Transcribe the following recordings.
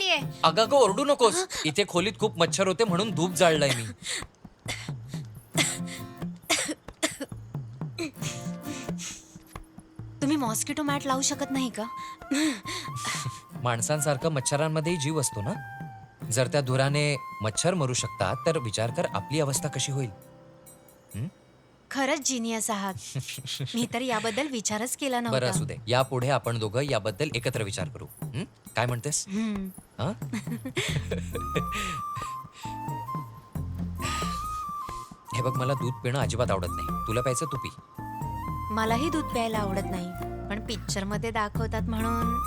नाहीये. अगं ओरडू नकोस. इथे खोलीत खूप मच्छर होते म्हणून धूप जाळलाय मी. तुम्ही मॉस्किटो मॅट लावू शकत नाही का? माणसांसारखं मच्छरांमध्येही जीव असतो ना. जर त्या धुराने मच्छर मरू शकतात तर विचार कर आपली अवस्था कशी होईल. खरंच जिनियस आहात. मी तर याबद्दल विचारच केला बरं नव्हता. असू दे. यापुढे आपण दोघं याबद्दल एकत्र विचार करू. काय म्हणतेस? हम्म. हं? हे बघ मला दूध पिणं अजिबात आवडत नाही. तुला प्यायचं तू पी. मलाही दूध प्यायला आवडत नाही, पण पिक्चर मध्ये दाखवतात म्हणून.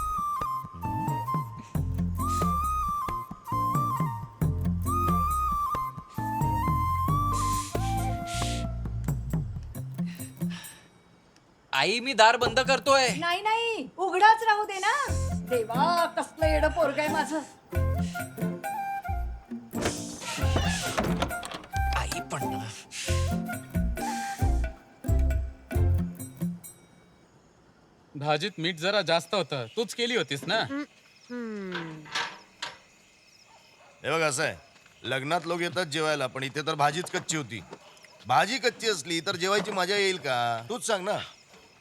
आई मी दार बंद करतोय. नाही नाही, उघडाच राहू दे ना. देवा, कसलं येडं पोरग आहे माझं. आई पण भाजीत मीठ जरा जास्त होतं. तूच केली होतीस ना? हे बघ असं आहे, लग्नात लोक येतात जेवायला, पण इथे तर भाजीच कच्ची होती. भाजी कच्ची असली तर जेवायची मजा येईल का? तूच सांग ना.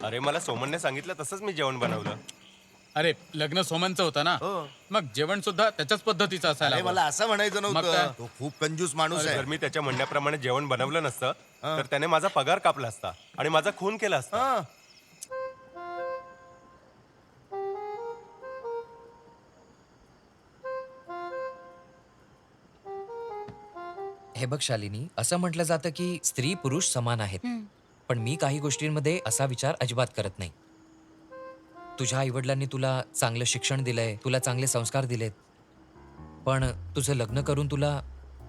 अरे मला सोमनने सांगितलं तसंच मी जेवण बनवलं. अरे लग्न सोमनचं होतं ना, हो. मग जेवण सुद्धा त्याच्याच पद्धतीचं असायला अरे हवं. मला असं म्हणायचं मग काय? नव्हतं. तो खूप कंजूस माणूस जर आहे. मी त्याच्या म्हणण्याप्रमाणे जेवण बनवलं नसतं तर त्याने माझा पगार कापला असता आणि माझा खून केला असता. हा. हे बघ शालिनी, असं म्हटलं जातं की स्त्री पुरुष समान आहेत. पण मी काही गोष्टींमध्ये असा विचार अजिबात करत नाही. तुझ्या आईवडिलांनी तुला चांगलं शिक्षण दिलंय, तुला चांगले संस्कार दिलेत, पण तुझं लग्न करून तुला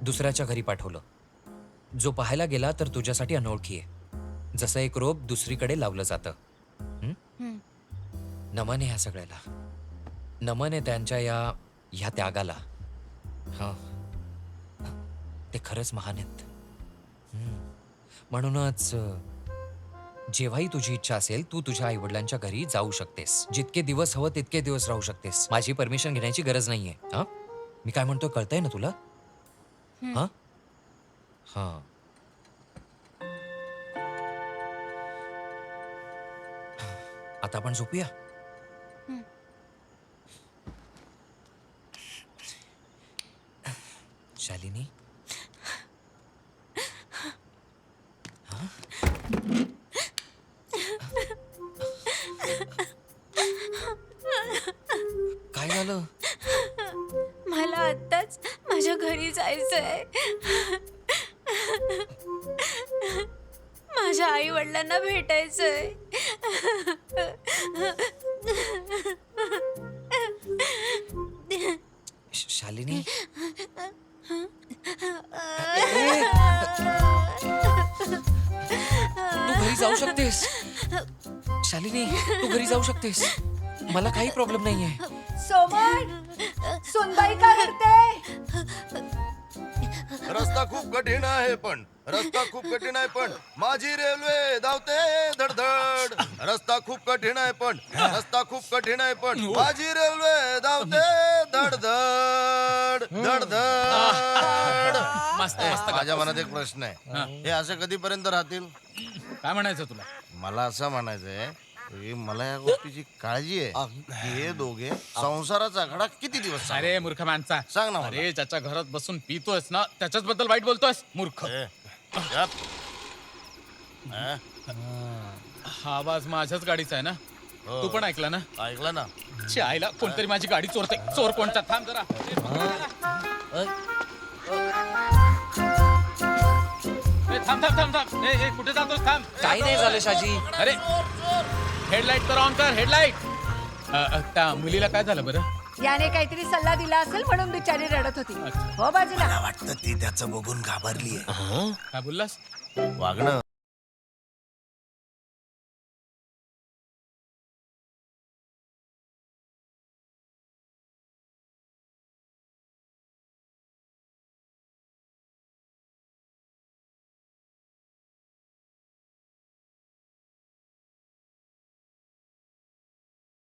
दुसऱ्याच्या घरी पाठवलं, जो पाहायला गेला तर तुझ्यासाठी अनोळखी आहे. जसं एक रोप दुसरीकडे लावलं जातं. नमन आहे ह्या सगळ्याला. नमन आहे त्यांच्या ह्या त्यागाला. हा, ते खरंच महान आहेत. म्हणूनच जेव्हाही तुझी इच्छा असेल तू तुझ्या आईवडिलांच्या घरी जाऊ शकतेस. जितके दिवस हवं तितके दिवस राहू शकतेस. माझी परमिशन घेण्याची गरज नाहीये. हा, मी काय म्हणतोय कळतंय ना तुला? हा हा. आता आपण झोपूया. शालिनी, काय झालं? मला आत्ताच माझ्या घरी जायचंय. माझ्या आई वडिलांना भेटायचंय. शालिनी, तू घरी जाऊ शकतेस. शालिनी, तू घरी जाऊ शकतेस. मला काही प्रॉब्लेम नाहीये. सोमन, सुनबाई काय करते? रस्ता खूप कठीण आहे पण माझी रेल्वे धावते धडधड. रस्ता खूप कठीण आहे पण माझी रेल्वे धावते धडधड धडधड. मस्त मस्त. माझ्या मनात एक प्रश्न आहे, हे असे कधीपर्यंत राहतील? काय म्हणायचं तुला? मला असं म्हणायचंय की मला या गोष्टीची काळजी आहे की हे दोघे संसाराचा आकडा किती दिवस चालवेल? अरे मूर्ख माणसा, सांग ना मला. अरे ज्याच्या घरात बसून पितोयस ना त्याच्याच बद्दल वाईट बोलतोयस मूर्ख. ए, गप. हा? हा आवाज माझ्याच गाडीचा आहे ना? हो. तू पण ऐकला ना? ऐकलं ना? आईला कोणतरी माझी गाडी चोरते. चोर कोणता? थांब जरा. ए, थांब थांब थांब थांब. ए, कुठे जातोस? थांब. काही नाही झालं शाजी. अरे हेडलाईट तर ऑन कर. हेडलाईट. त्या मुलीला काय झालं बरं? याने काहीतरी सल्ला दिला असेल म्हणून बिचारी रडत होती. हो बाजूला. वाटतं ती त्याचं बघून घाबरलीये. काय बोललास? वागणं